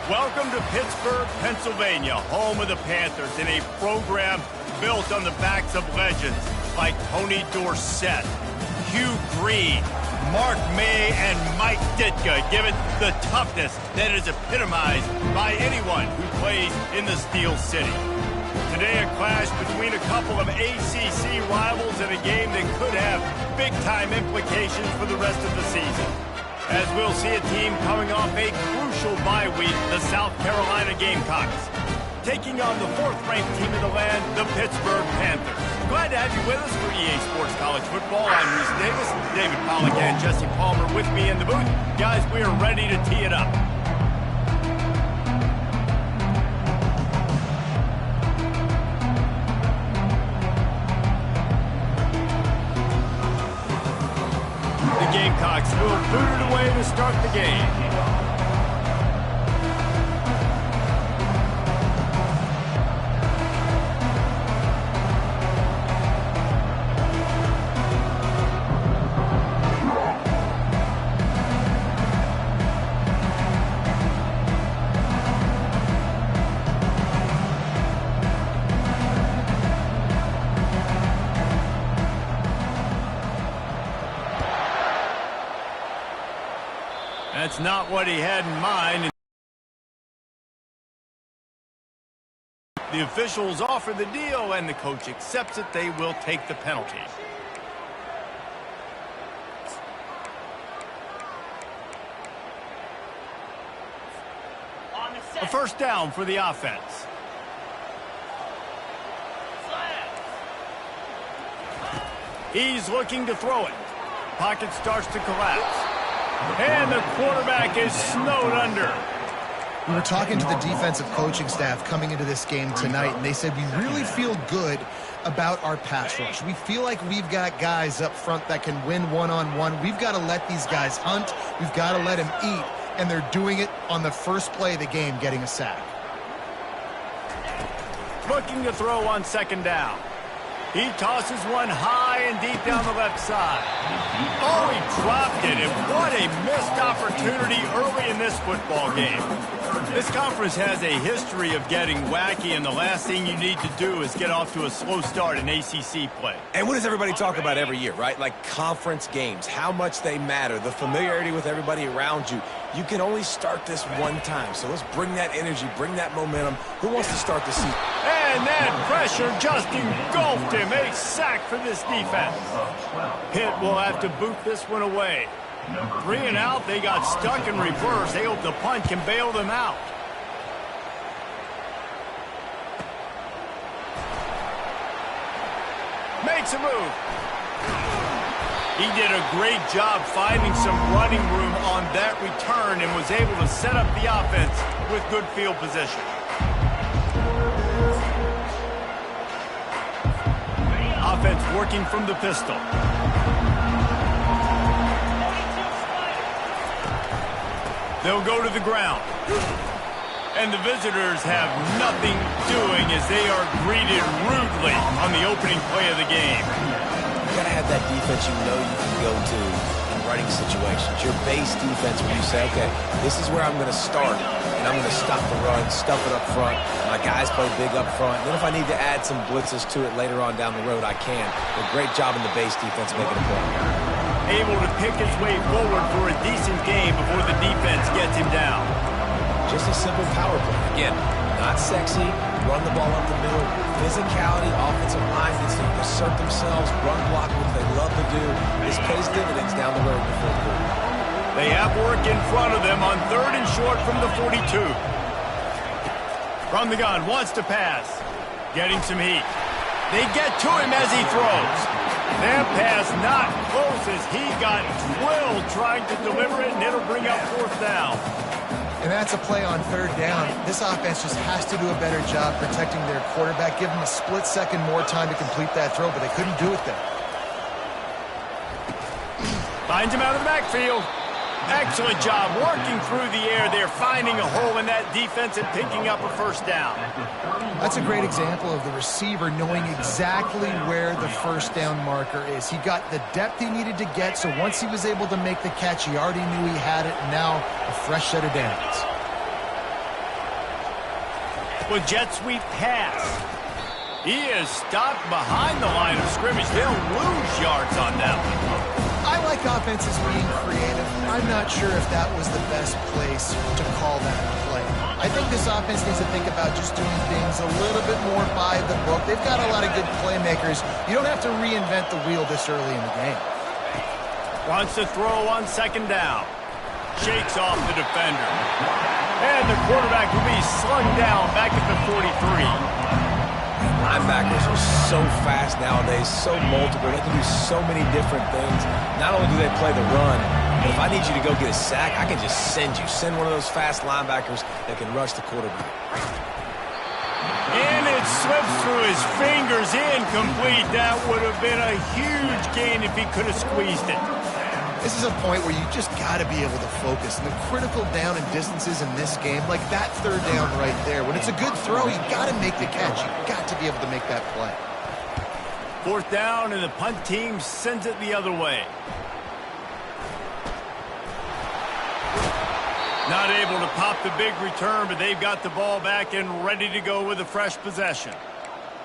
Welcome to Pittsburgh, Pennsylvania, home of the Panthers, in a program built on the backs of legends like Tony Dorsett, Hugh Green, Mark May, and Mike Ditka, give it the toughness that is epitomized by anyone who plays in the Steel City. Today, a clash between a couple of ACC rivals in a game that could have big-time implications for the rest of the season, as we'll see a team coming off a crucial bye week, the South Carolina Gamecocks, taking on the fourth-ranked team in the land, the Pittsburgh Panthers. Glad to have you with us for EA Sports College Football. I'm Reese Davis, David Pollack and Jesse Palmer with me in the booth. Guys, we are ready to tee it up. The Gamecocks will boot it away to start the game. That's not what he had in mind. The officials offer the deal, and the coach accepts it. They will take the penalty. A first down for the offense. He's looking to throw it. Pocket starts to collapse. And the quarterback is snowed under. We were talking to the defensive coaching staff coming into this game tonight, and they said we really feel good about our pass rush. We feel like we've got guys up front that can win one-on-one. We've got to let these guys hunt. We've got to let them eat, and they're doing it on the first play of the game, getting a sack. Looking to throw on second down. He tosses one high and deep down the left side. Oh, he dropped it, and what a missed opportunity early in this football game. This conference has a history of getting wacky, and the last thing you need to do is get off to a slow start in ACC play. And what does everybody talk about every year, right? Like conference games, how much they matter, the familiarity with everybody around you. You can only start this one time, so let's bring that energy, bring that momentum. Who wants to start the season? And that pressure just engulfed him. A sack for this defense. Pitt will have to boot this one away. 3 and out. They got stuck in reverse. They hope the punt can bail them out. Makes a move. He did a great job finding some running room on that return and was able to set up the offense with good field position. Offense working from the pistol. They'll go to the ground. And the visitors have nothing doing as they are greeted rudely on the opening play of the game. You got to have that defense you know you can go to in running situations. Your base defense where you say, okay, this is where I'm going to start, and I'm going to stop the run, stuff it up front. My guys play big up front. Then if I need to add some blitzes to it later on down the road, I can. But great job in the base defense making a play. Able to pick his way forward for a decent game before the defense gets him down. Just a simple power play. Again, not sexy, run the ball up the middle. Physicality, offensive line needs to assert themselves, run block, what they love to do. This pays dividends down the road in the fourth quarter. They have work in front of them on 3rd and short from the 42. From the gun, wants to pass. Getting some heat. They get to him as he throws. That pass not close as he got drilled trying to deliver it, and it'll bring up 4th down. And that's a play on 3rd down. This offense just has to do a better job protecting their quarterback. Give them a split second more time to complete that throw, but they couldn't do it there. Finds him out of the backfield. Excellent job working through the air there, finding a hole in that defense and picking up a 1st down. That's a great example of the receiver knowing exactly where the 1st down marker is. He got the depth he needed to get, so once he was able to make the catch, he already knew he had it, and now a fresh set of downs. with jet sweep pass. He is stopped behind the line of scrimmage. They'll lose yards on that one. I like offenses being creative. I'm not sure if that was the best place to call that play. I think this offense needs to think about just doing things a little bit more by the book. They've got a lot of good playmakers. You don't have to reinvent the wheel this early in the game. Wants to throw on second down. Shakes off the defender. And the quarterback will be slung down back at the 43. Linebackers are so fast nowadays, so multiple. They can do so many different things. Not only do they play the run, but if I need you to go get a sack, I can just send you. Send one of those fast linebackers that can rush the quarterback. And it slips through his fingers, incomplete. That would have been a huge gain if he could have squeezed it. This is a point where you just got to be able to focus. And the critical down and distances in this game, like that third down right there, when it's a good throw, you got to make the catch. You got to be able to make that play. Fourth down, and the punt team sends it the other way. Not able to pop the big return, but they've got the ball back and ready to go with a fresh possession.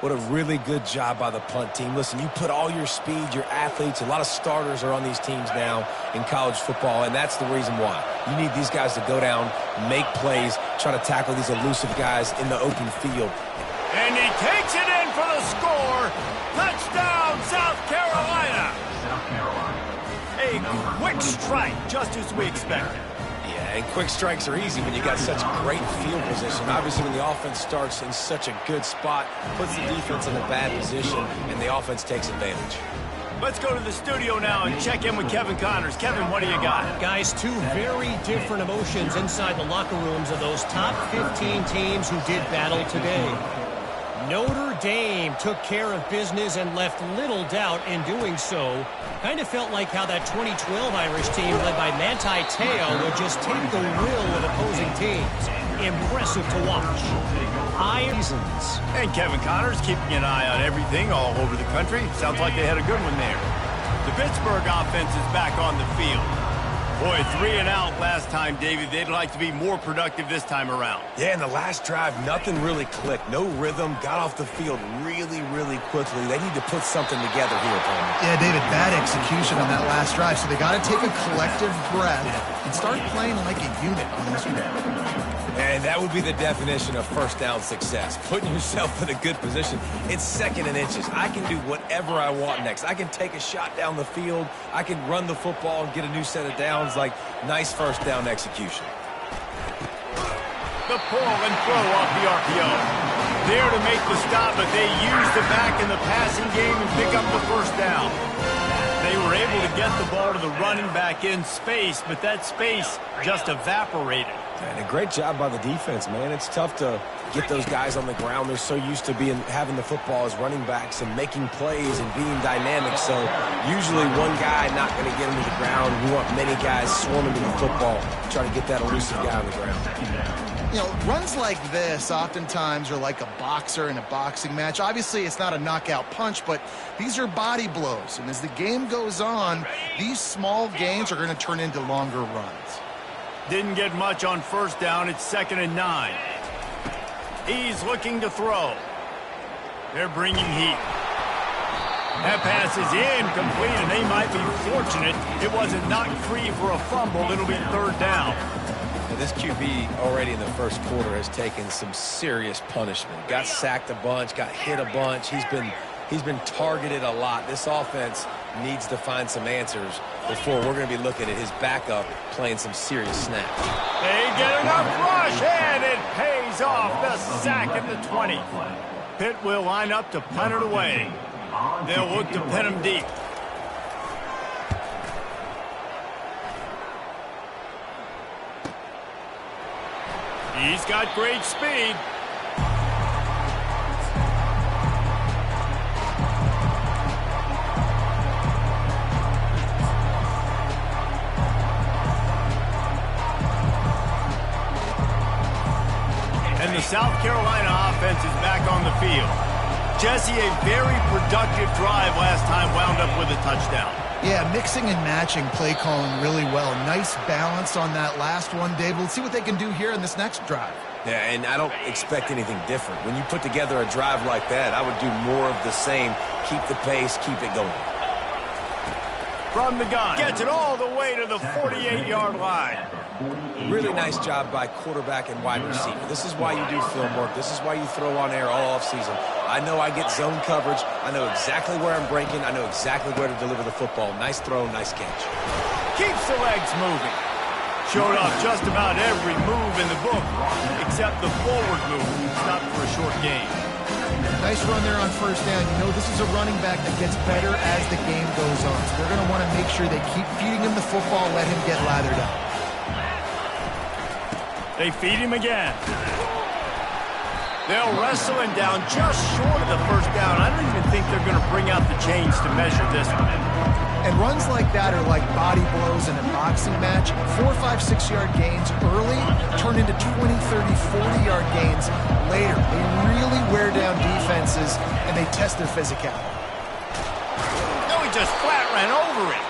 What a really good job by the punt team. Listen, you put all your speed, your athletes, a lot of starters are on these teams now in college football, and that's the reason why. You need these guys to go down, make plays, try to tackle these elusive guys in the open field. And he takes it in for the score. Touchdown, South Carolina. A quick strike, just as we expected. Yeah, and quick strikes are easy when you got such great field position. Obviously, when the offense starts in such a good spot, puts the defense in a bad position, and the offense takes advantage. Let's go to the studio now and check in with Kevin Connors. Kevin, what do you got? Guys, two very different emotions inside the locker rooms of those top 15 teams who did battle today. Notre Dame took care of business and left little doubt in doing so. Kind of felt like how that 2012 Irish team led by Manti Te'o would just take the will of opposing teams. Impressive to watch. Reasons. And Kevin Connors keeping an eye on everything all over the country. Sounds like they had a good one there. The Pittsburgh offense is back on the field. Boy, 3 and out last time, David. They'd like to be more productive this time around. Yeah, in the last drive, nothing really clicked. No rhythm. Got off the field really, really quickly. They need to put something together here, Tony. Yeah, David, bad execution on that last drive. So they got to take a collective breath and start playing like a unit on this one. And that would be the definition of first down success. Putting yourself in a good position. It's second and inches. I can do whatever I want next. I can take a shot down the field. I can run the football and get a new set of downs. Like, nice first down execution. The pull and throw off the RPO. There to make the stop, but they used the back in the passing game and pick up the first down. They were able to get the ball to the running back in space, but that space just evaporated. And a great job by the defense, man. It's tough to get those guys on the ground. They're so used to having the football as running backs and making plays and being dynamic. So usually one guy not going to get him to the ground. We want many guys swarming to the football, trying to get that elusive guy on the ground. You know, runs like this oftentimes are like a boxer in a boxing match. Obviously, it's not a knockout punch, but these are body blows. And as the game goes on, these small gains are going to turn into longer runs. Didn't get much on first down. It's 2nd and 9. He's looking to throw. They're bringing heat. That pass is incomplete, and they might be fortunate it wasn't knocked free for a fumble. It'll be 3rd down. Now, this QB already in the first quarter has taken some serious punishment. Got sacked a bunch, got hit a bunch. He's been targeted a lot. This offense needs to find some answers before we're going to be looking at his backup playing some serious snaps. They get enough rush, and it pays off. The sack at the 20. Pitt will line up to punt it away. They'll look to pin him deep. He's got great speed. And the South Carolina offense is back on the field. Jesse, a very productive drive last time, wound up with a touchdown. Yeah, mixing and matching play calling really well. Nice balance on that last one, Dave. Let's see what they can do here in this next drive. Yeah, and I don't expect anything different. When you put together a drive like that, I would do more of the same. Keep the pace, keep it going. From the gun, gets it all the way to the 48-yard line. Really nice job by quarterback and wide receiver. This is why you do film work. This is why you throw on air all offseason. I know I get zone coverage. I know exactly where I'm breaking. I know exactly where to deliver the football. Nice throw, nice catch. Keeps the legs moving. Showed off just about every move in the book, except the forward move. Stopped for a short gain. Nice run there on first down. You know, this is a running back that gets better as the game goes on. So they're going to want to make sure they keep feeding him the football, let him get lathered up. They feed him again. They'll wrestle him down just short of the first down. I don't even think they're going to bring out the chains to measure this one. And runs like that are like body blows in a boxing match. 4, 5, 6-yard gains early turn into 20, 30, 40-yard gains later. They really wear down defenses, and they test their physicality. No, he just flat ran over it.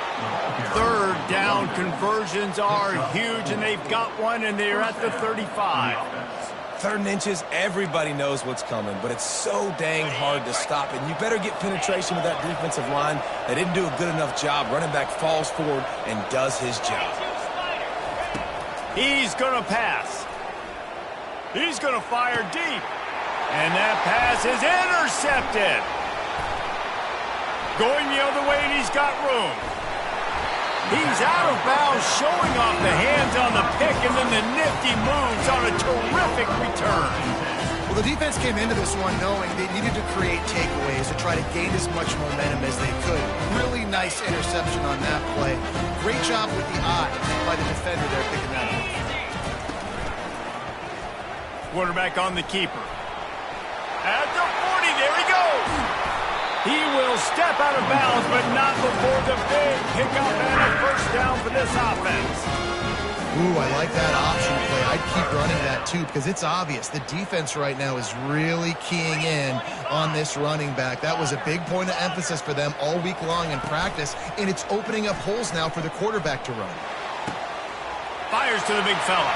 Third down conversions are huge, and they've got one, and they're at the 35. 3rd and inches, everybody knows what's coming, but it's so dang hard to stop, and you better get penetration with that defensive line. They didn't do a good enough job. Running back falls forward and does his job. He's going to pass. He's going to fire deep. And that pass is intercepted. Going the other way, and he's got room. He's out of bounds, showing off the hands on the pick, and then the nifty moves on a terrific return. Well, the defense came into this one knowing they needed to create takeaways to try to gain as much momentum as they could. Really nice interception on that play. Great job with the eyes by the defender there picking that up. Quarterback on the keeper. At the 40, there he goes. He will step out of bounds, but not before the big pickup and a first down for this offense. Ooh, I like that option play. I'd keep running that, too, because it's obvious. The defense right now is really keying in on this running back. That was a big point of emphasis for them all week long in practice, and it's opening up holes now for the quarterback to run. Fires to the big fella.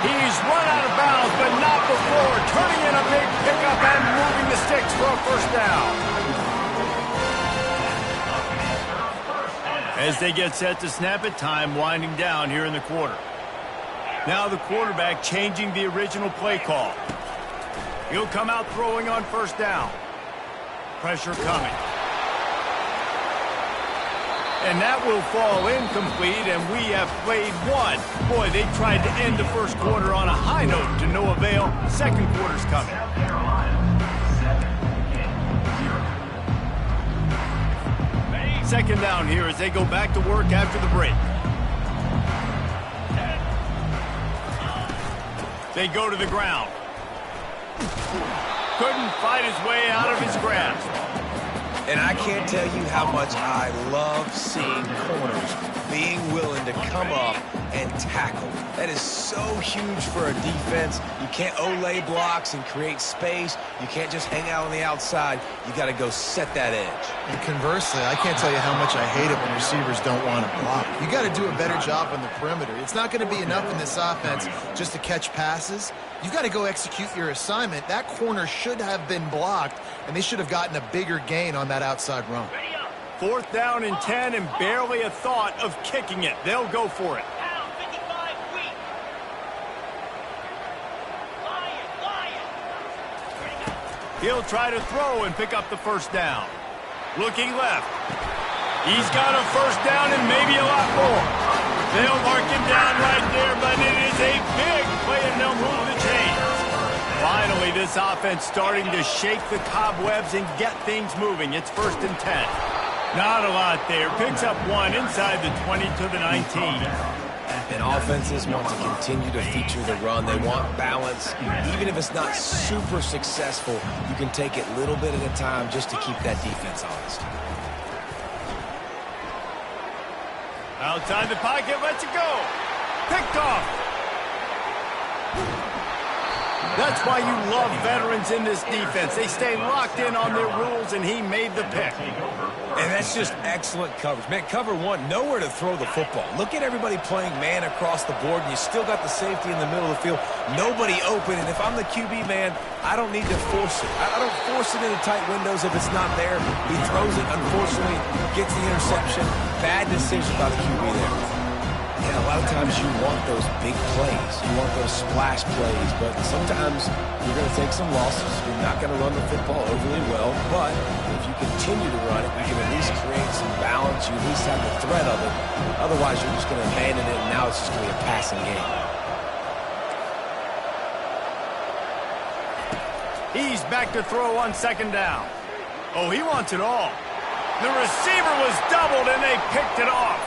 He's run out of bounds, but not before turning in a big pickup and moving the sticks for a first down. As they get set to snap it, time winding down here in the quarter. Now the quarterback changing the original play call. He'll come out throwing on first down. Pressure coming. And that will fall incomplete, and we have played one. Boy, they tried to end the first quarter on a high note to no avail. Second quarter's coming. Second down here as they go back to work after the break. They go to the ground. Couldn't fight his way out of his grasp. And I can't tell you how much I love seeing corners being willing to come up and tackle. That is so huge for a defense. You can't olay blocks and create space. You can't just hang out on the outside. You got to go set that edge. And conversely, I can't tell you how much I hate it when receivers don't want to block. You got to do a better job on the perimeter. It's not going to be enough in this offense just to catch passes. You've got to go execute your assignment. That corner should have been blocked, and they should have gotten a bigger gain on that outside run. Fourth down and 10, and barely a thought of kicking it. They'll go for it. He'll try to throw and pick up the first down. Looking left. He's got a first down and maybe a lot more. They'll mark him down right there, but it is a big play, and they'll move the chains. Finally, this offense starting to shake the cobwebs and get things moving. It's 1st and 10. Not a lot there. Picks up one inside the 20 to the 19. And offenses want to continue to feature the run. They want balance. Even if it's not super successful, you can take it little bit at a time just to keep that defense honest. Outside the pocket, lets it go. Picked off. That's why you love veterans in this defense. They stay locked in on their rules, and he made the pick. And that's just excellent coverage. Man, cover one, nowhere to throw the football. Look at everybody playing man across the board, and you still got the safety in the middle of the field. Nobody open, and if I'm the QB, man, I don't need to force it. I don't force it into tight windows if it's not there. He throws it, unfortunately, gets the interception. Bad decision by the QB there. Yeah, a lot of times you want those big plays. You want those splash plays, but sometimes you're going to take some losses. You're not going to run the football overly well, but if you continue to run it, you can at least create some balance. You at least have the threat of it. Otherwise, you're just going to abandon it, and now it's just going to be a passing game. He's back to throw on second down. Oh, he wants it all. The receiver was doubled, and they picked it off.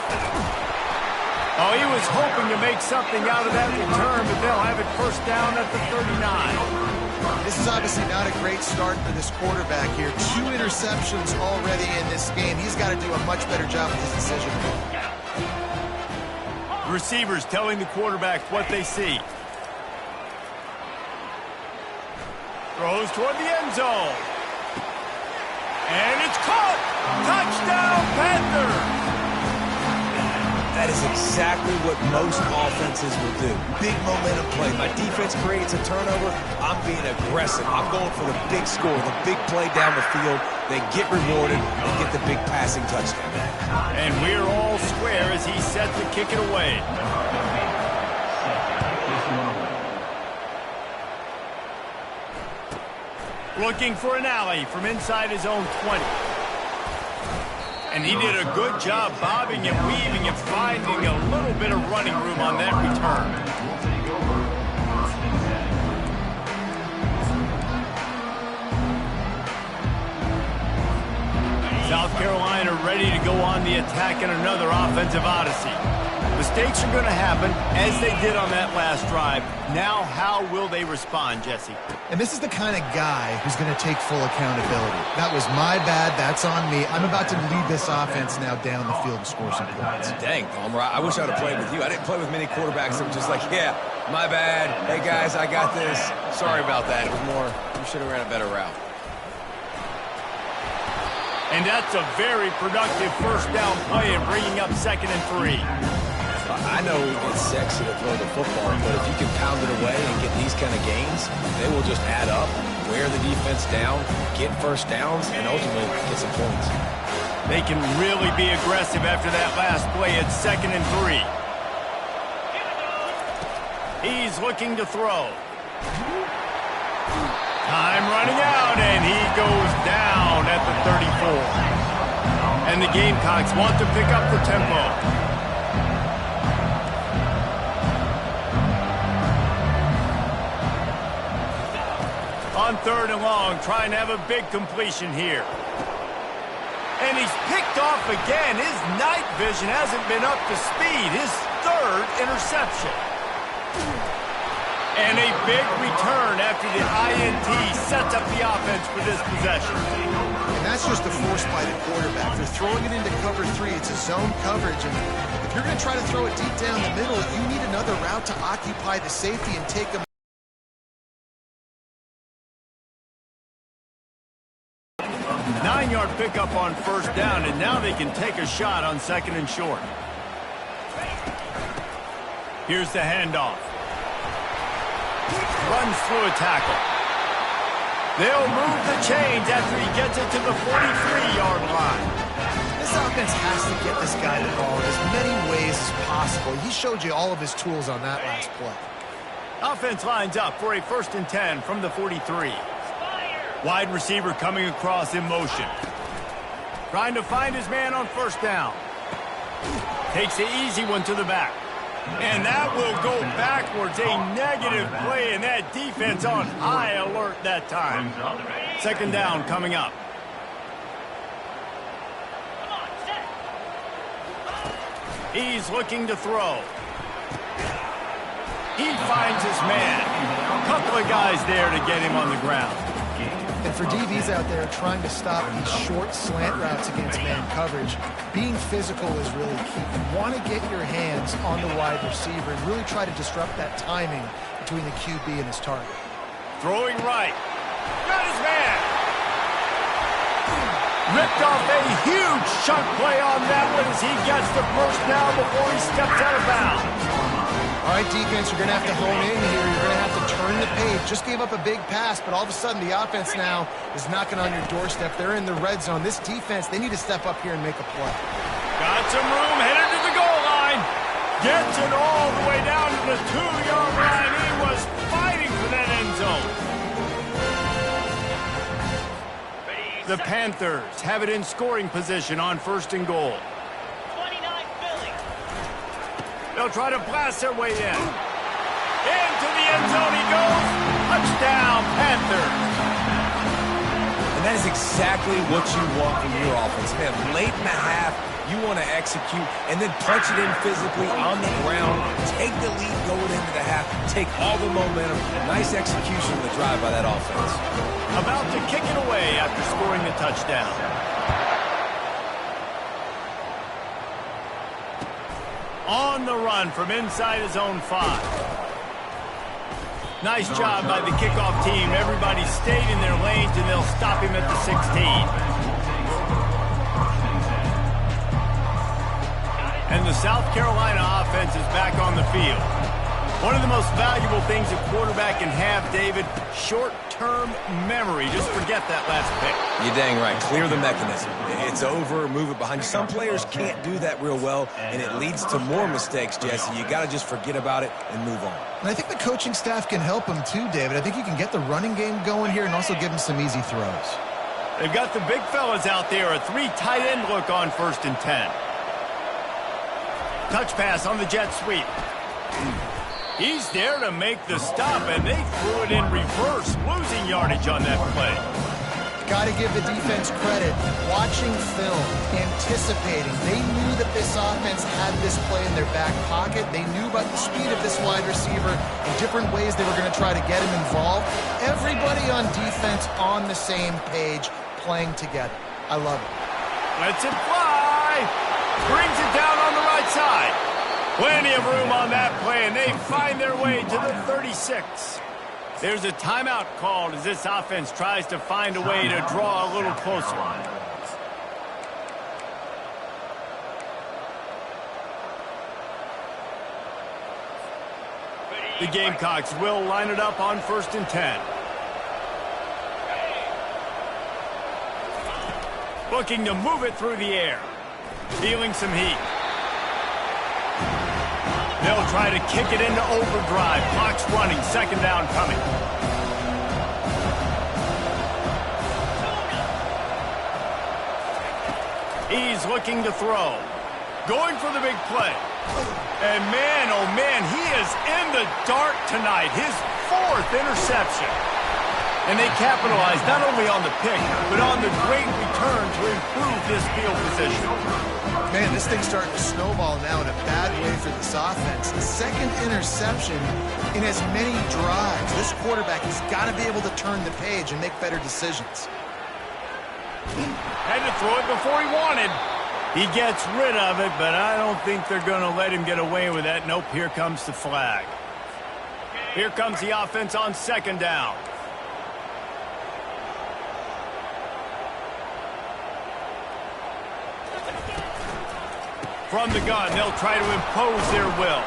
Oh, he was hoping to make something out of that return, but they'll have it first down at the 39. This is obviously not a great start for this quarterback here. 2 interceptions already in this game. He's got to do a much better job with his decision. Receivers telling the quarterback what they see. Throws toward the end zone. And it's caught! Touchdown, Panthers! That is exactly what most offenses will do. Big momentum play. My defense creates a turnover. I'm being aggressive. I'm going for the big score, the big play down the field. They get rewarded and get the big passing touchdown. And we're all square as he set to kick it away. Looking for an alley from inside his own 20. And he did a good job bobbing and weaving and finding a little bit of running room on that return. South Carolina ready to go on the attack in another offensive odyssey. Mistakes are going to happen, as they did on that last drive. Now, how will they respond, Jesse? And this is the kind of guy who's going to take full accountability. That was my bad. That's on me. I'm about to lead this offense now down the field and score some points. Dang, Palmer, I wish I would have played with you. I didn't play with many quarterbacks that were just like, yeah, my bad. Hey, guys, I got this. Sorry about that. It was more, you should have ran a better route. And that's a very productive first down play and bringing up 2nd and 3. I know it's sexy to throw the football, but if you can pound it away and get these kind of gains, they will just add up, wear the defense down, get first downs, and ultimately get some points. They can really be aggressive after that last play at 2nd and 3. He's looking to throw. Time running out, and he goes down at the 34. And the Gamecocks want to pick up the tempo. On 3rd and long, trying to have a big completion here. And he's picked off again. His night vision hasn't been up to speed. His 3rd interception. And a big return after the INT sets up the offense for this possession. And that's just a force by the quarterback. They're throwing it into cover 3. It's a zone coverage. And if you're going to try to throw it deep down the middle, you need another route to occupy the safety and take them. 9-yard pickup on first down, and now they can take a shot on 2nd and short. Here's the handoff. Runs through a tackle. They'll move the chains after he gets it to the 43-yard line. This offense has to get this guy the ball in as many ways as possible. He showed you all of his tools on that last play. Offense lines up for a 1st and 10 from the 43. Wide receiver coming across in motion. Trying to find his man on first down. Takes the easy one to the back. And that will go backwards. A negative play, and that defense on high alert that time. 2nd down coming up. He's looking to throw. He finds his man. A couple of guys there to get him on the ground. And for DBs out there trying to stop these short slant routes against man coverage, being physical is really key. You want to get your hands on the wide receiver and really try to disrupt that timing between the QB and his target. Throwing right. Got his man. Ripped off a huge chunk play on that one as he gets the first down before he steps out of bounds. All right, defense, you're going to have to hone in here. You're going to have to turn the page. Just gave up a big pass, but all of a sudden the offense now is knocking on your doorstep. They're in the red zone. This defense, they need to step up here and make a play. Got some room, headed to the goal line. Gets it all the way down to the 2-yard line. He was fighting for that end zone. The Panthers have it in scoring position on 1st and goal. They'll try to blast their way in. Into the end zone he goes. Touchdown, Panthers. And that is exactly what you want from your offense. Man, late in the half, you want to execute and then punch it in physically on the ground. Take the lead going into the half. Take all the momentum. Nice execution of the drive by that offense. About to kick it away after scoring the touchdown. On the run from inside his own 5. Nice job by the kickoff team. Everybody stayed in their lanes, and they'll stop him at the 16. And the South Carolina offense is back on the field. One of the most valuable things a quarterback can have, David, short-term memory. Just forget that last pick. You're dang right. Clear the mechanism. It's over, move it behind you. Some players can't do that real well, and it leads to more mistakes, Jesse. You got to just forget about it and move on. And I think the coaching staff can help him too, David. I think you can get the running game going here and also give him some easy throws. They've got the big fellas out there. A 3 tight end look on 1st and 10. Touch pass on the jet sweep. He's there to make the stop, and they threw it in reverse, losing yardage on that play. Got to give the defense credit. Watching film, anticipating. They knew that this offense had this play in their back pocket. They knew about the speed of this wide receiver and different ways they were going to try to get him involved. Everybody on defense on the same page, playing together. I love it. Lets it fly. Brings it down on the right side. Plenty of room on that play, and they find their way to the 36. There's a timeout called as this offense tries to find a way to draw a little closer. The Gamecocks will line it up on 1st and 10. Looking to move it through the air. Feeling some heat. They'll try to kick it into overdrive. Clock's running. 2nd down coming. He's looking to throw. Going for the big play. And man, oh man, he is in the dark tonight. His 4th interception. And they capitalized not only on the pick, but on the great return to improve this field position. Man, this thing's starting to snowball now in a bad way for this offense. The 2nd interception in as many drives. This quarterback has got to be able to turn the page and make better decisions. Had to throw it before he wanted. He gets rid of it, but I don't think they're going to let him get away with that. Nope, here comes the flag. Here comes the offense on 2nd down. From the gun, they'll try to impose their will.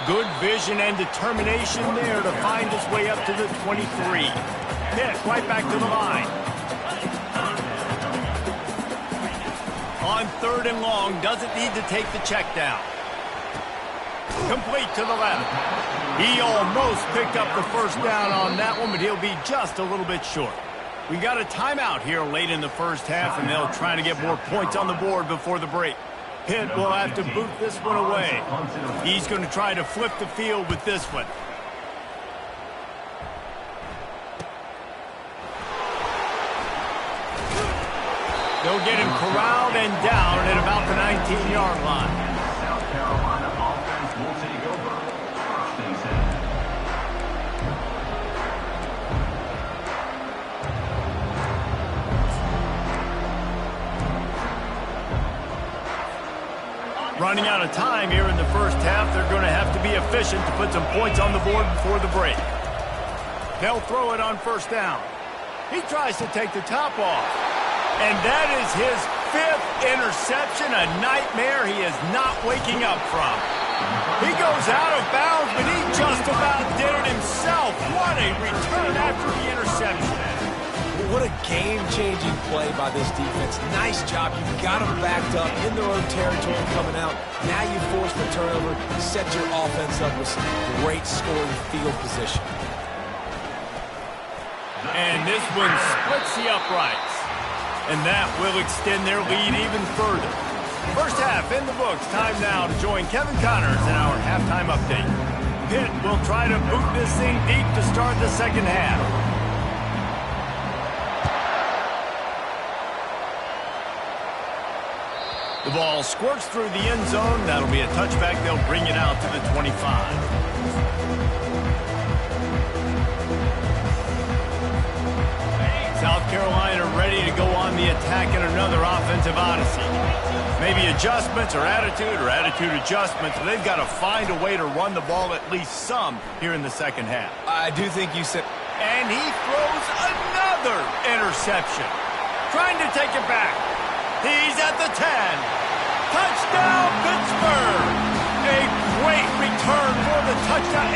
Good vision and determination there to find his way up to the 23. Pitt right back to the line. On 3rd and long, doesn't need to take the check down. Complete to the left. He almost picked up the 1st down on that one, but he'll be just a little bit short. We got a timeout here late in the 1st half, and they'll try to get more points on the board before the break. Pitt will have to boot this one away. He's going to try to flip the field with this one. They'll get him corralled and down at about the 19-yard line. South Carolina offense will take over 1st and 10. Running out of time here in the 1st half, they're going to have to be efficient to put some points on the board before the break. They'll throw it on first down. He tries to take the top off. And that is his 5th interception, a nightmare he is not waking up from. He goes out of bounds, but he just about did it himself. What a return after the interception. What a game-changing play by this defense. Nice job. You've got them backed up in their own territory coming out. Now you force the turnover, set your offense up with some great scoring field position. And this one splits the uprights. And that will extend their lead even further. First half in the books. Time now to join Kevin Connors in our halftime update. Pitt will try to boot this thing deep to start the second half. The ball squirts through the end zone. That'll be a touchback. They'll bring it out to the 25. South Carolina ready to go on the attack in another offensive odyssey. Maybe adjustments or attitude adjustments. They've got to find a way to run the ball at least some here in the second half. I do think you said... And he throws another interception. Trying to take it back. He's at the 10.